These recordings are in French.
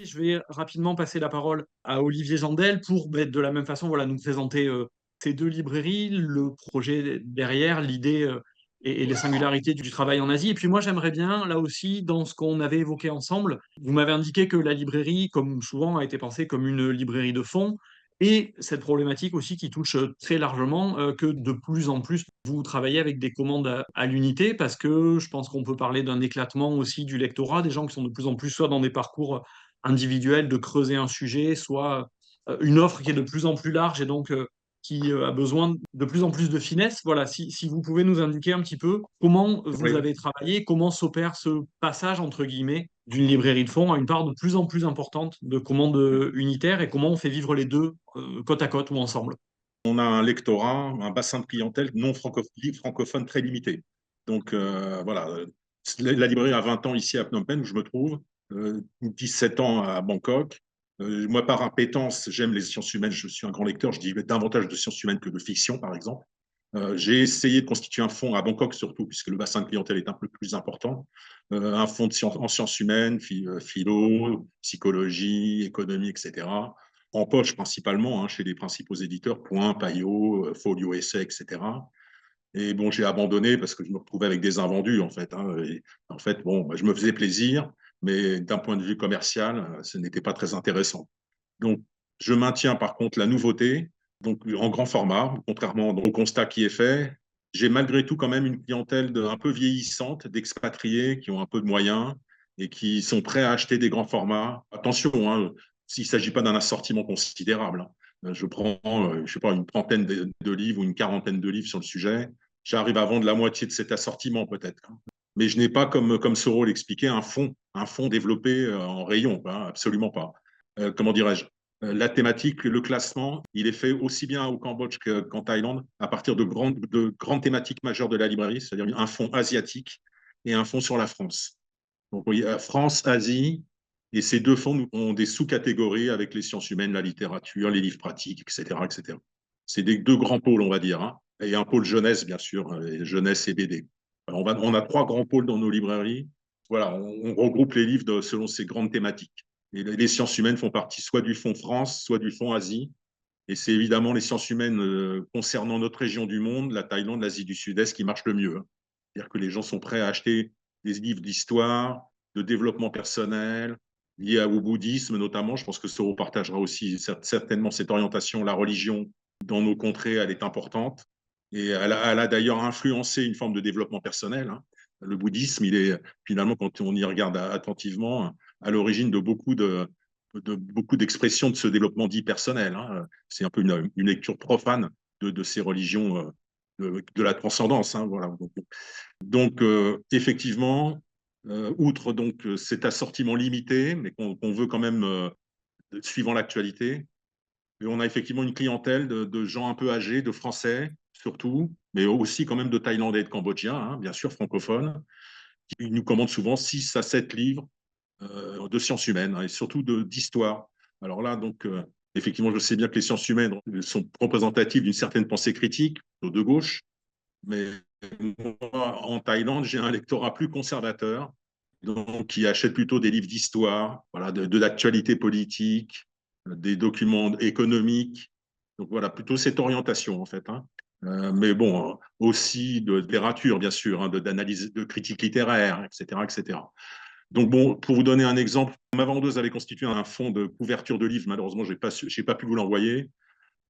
Je vais rapidement passer la parole à Olivier Jandel pour, de la même façon, voilà, nous présenter ces deux librairies, le projet derrière, l'idée et les singularités du travail en Asie. Et puis moi, j'aimerais bien, là aussi, dans ce qu'on avait évoqué ensemble, vous m'avez indiqué que la librairie, comme souvent, a été pensée comme une librairie de fond, et cette problématique aussi qui touche très largement, que de plus en plus, vous travaillez avec des commandes à l'unité, parce que je pense qu'on peut parler d'un éclatement aussi du lectorat, des gens qui sont de plus en plus soit dans des parcours individuel de creuser un sujet, soit une offre qui est de plus en plus large et donc qui a besoin de plus en plus de finesse. Voilà, si vous pouvez nous indiquer un petit peu comment vous Oui, avez travaillé, comment s'opère ce passage, entre guillemets, d'une librairie de fond à une part de plus en plus importante de commandes unitaires et comment on fait vivre les deux côte à côte ou ensemble. on a un lectorat, un bassin de clientèle non francophone très limité. Donc voilà, la librairie a 20 ans ici à Phnom Penh, où je me trouve, 17 ans à Bangkok. Moi, par appétence, j'aime les sciences humaines, je suis un grand lecteur, je dis davantage de sciences humaines que de fiction, par exemple. J'ai essayé de constituer un fonds à Bangkok, surtout, puisque le bassin de clientèle est un peu plus important. Un fonds en sciences humaines, philo, psychologie, économie, etc. En poche principalement, hein, chez les principaux éditeurs, Point, Payot, Folio Essai, etc. Et bon, j'ai abandonné parce que je me retrouvais avec des invendus, en fait, hein. Et en fait, bon, bah, je me faisais plaisir, mais d'un point de vue commercial, ce n'était pas très intéressant. Donc, je maintiens par contre la nouveauté, donc en grand format, contrairement au constat qui est fait. J'ai malgré tout quand même une clientèle un peu vieillissante, d'expatriés qui ont un peu de moyens et qui sont prêts à acheter des grands formats. Attention, hein, s'il ne s'agit pas d'un assortiment considérable, hein. Je prends, je sais pas, une trentaine de livres ou une quarantaine de livres sur le sujet. J'arrive à vendre la moitié de cet assortiment peut-être, hein. Mais je n'ai pas, comme Soro l'expliquait, un fonds développé en rayon, hein, absolument pas. Comment dirais-je? La thématique, le classement, il est fait aussi bien au Cambodge qu'en Thaïlande à partir de grandes thématiques majeures de la librairie, c'est-à-dire un fonds asiatique et un fonds sur la France. Donc, il y a France, Asie, et ces deux fonds ont des sous-catégories avec les sciences humaines, la littérature, les livres pratiques, etc., etc. C'est des deux grands pôles, on va dire, hein. Et un pôle jeunesse, bien sûr, jeunesse et BD. Alors, on a trois grands pôles dans nos librairies. Voilà, on regroupe les livres selon ces grandes thématiques. Et les sciences humaines font partie soit du fonds France, soit du fonds Asie. Et c'est évidemment les sciences humaines concernant notre région du monde, la Thaïlande, l'Asie du Sud-Est, qui marchent le mieux, hein. C'est-à-dire que les gens sont prêts à acheter des livres d'histoire, de développement personnel, liés au bouddhisme notamment. Je pense que Soro partagera aussi certainement cette orientation. La religion dans nos contrées, elle est importante. Et elle a d'ailleurs influencé une forme de développement personnel, hein. Le bouddhisme, il est finalement, quand on y regarde attentivement, à l'origine de beaucoup d'expressions de ce développement dit personnel, hein. C'est un peu une lecture profane de ces religions de la transcendance, hein, voilà. Donc effectivement, outre donc cet assortiment limité, mais qu'on veut quand même suivant l'actualité, et on a effectivement une clientèle de gens un peu âgés, de Français surtout, mais aussi quand même de Thaïlandais et de Cambodgiens, hein, bien sûr francophones, qui nous commandent souvent 6 à 7 livres de sciences humaines, hein, et surtout d'histoire. Alors là, donc, effectivement, je sais bien que les sciences humaines sont représentatives d'une certaine pensée critique, de gauche, mais moi, en Thaïlande, j'ai un lectorat plus conservateur, donc qui achète plutôt des livres d'histoire, voilà, de l'actualité politique, des documents économiques. Donc voilà, plutôt cette orientation en fait, hein. Mais bon, aussi de littérature, bien sûr, hein, d'analyse, de critique littéraire, etc., etc. Donc bon, pour vous donner un exemple, ma vendeuse avait constitué un fonds de couverture de livres. Malheureusement, j'ai pas pu vous l'envoyer.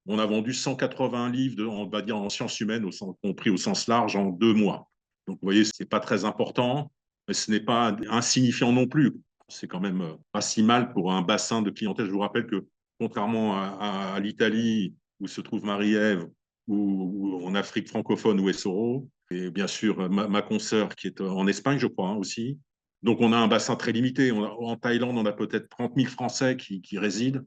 On a vendu 180 livres, on va dire en sciences humaines, compris au sens large, en 2 mois. Donc, vous voyez, ce n'est pas très important, mais ce n'est pas insignifiant non plus. C'est quand même pas si mal pour un bassin de clientèle. Je vous rappelle que, contrairement à l'Italie, où se trouve Marie-Ève, ou en Afrique francophone, où est Soro, et bien sûr ma consoeur qui est en Espagne, je crois, hein, aussi. Donc, on a un bassin très limité. En Thaïlande, on a peut-être 30 000 Français qui résident.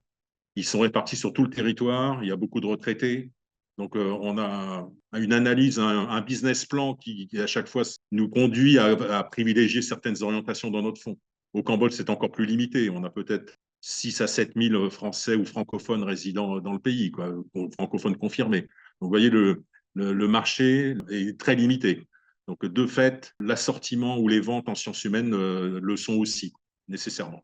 Ils sont répartis sur tout le territoire. Il y a beaucoup de retraités. Donc, on a une analyse, un business plan qui, à chaque fois, nous conduit à privilégier certaines orientations dans notre fonds. Au Cambodge, c'est encore plus limité. On a peut-être 6 à 7 000 Français ou francophones résidant dans le pays, quoi, francophones confirmés. Donc, vous voyez, le marché est très limité. Donc, de fait, l'assortiment ou les ventes en sciences humaines le sont aussi, nécessairement.